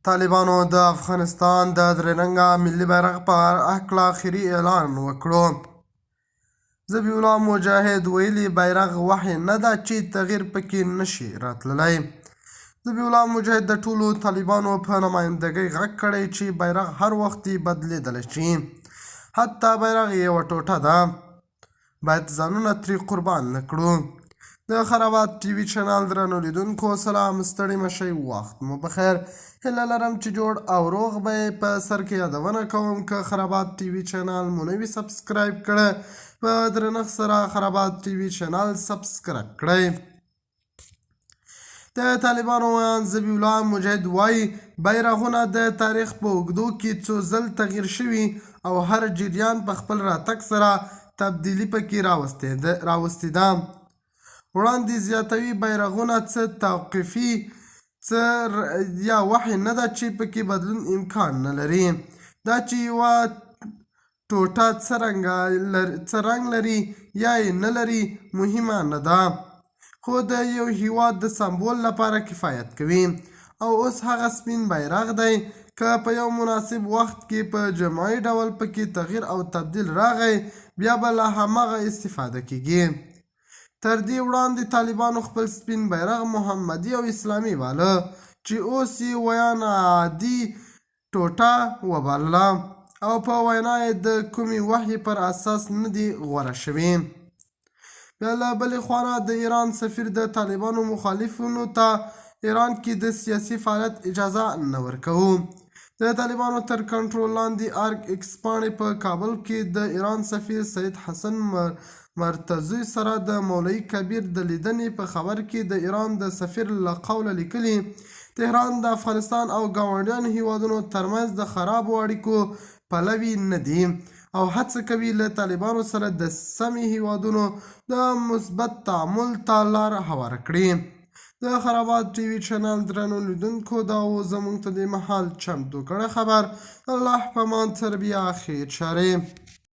طالبانو د افغانستان د درې رنګه ملي بیرغ په هکله آخري اعلان وکړو. ذبیح الله مجاهد ویلي بیرغ وحي نه ده چې تغییر پکې نشي راتللی. ذبیح الله مجاهد د ټولو طالبانو په نمایندګۍ غږ کړی چې بیرغ هر وخت بدلیدلی شي، حتی بیرغ یوه ټوټه ده، باید ځانونه ترې قربان نه کړو. د خرابات ټي وي چینل درنو لیدونکو سلام، ستړي مشئ، وخت مو بخیر. هیله لرم چې جوړ او روغ به یې. په سر کې یادونه کوم که خرابات ټي وي چینل مو نه وي سبسکرایب کړی، په درنښت سره خرابات ټي وي چینل سبسکرایب کړئ. د طالبانو ویاند ذبیح الله مجاهد وایي بیرغونه د تاریخ په اوږدو کې څو ځل تغییر شوي او هر جریان په خپل راتګ سره تبدیلي پکې راوستې ده. وړاندې زیاتوي بیرغونه څه توقیفي څه یا وحي نه ده چې پکې بدلون امکان نه لري. دا چې یوه ټوټه څه رنګ لري یا یې نه لري مهمه نه ده، خو د یو هیواد د سمبول لپاره کفایت کوي. او اوس هغه سپین بیرغ دی، که په یو مناسب وخت کې په جماعي ډول پکې تغییر او تبدیل راغی، بیا به له همغه استفاده کیږي. تر دې وړاندې طالبانو خپل سپین بیرغ محمدي او اسلامي باله، چې اوس یې ویاند عادي ټوټه وبلله او په وینا یې د کومې وحي پر اساس نه دي غوره شوي. بیا له بلې خوا د ایران سفیر د طالبانو مخالفینو ته ایران کې د سیاسي فعالیت اجازه نه ورکوو. د طالبانو تر کنټرول لاندې ارګ ایکس پاڼې په کابل کې د ایران سفیر سید حسن مرتضی سره د مولوي کبیر د لیدنې په خبر کې د ایران د سفیر له قوله لیکلي تهران د افغانستان او ګاونډیانو هیوادونو ترمنځ د خرابو اړیکو پلوی نه دي او هڅه کوي له طالبانو سره د سیمې هیوادونو د مثبت تعامل ته لار هواره کړي. د خرابات ټي وي چینل درنو لیدونکو دا و زموږ ته د مهال چمتو کړی خبر. الله په امان سره بیا خیر چارې.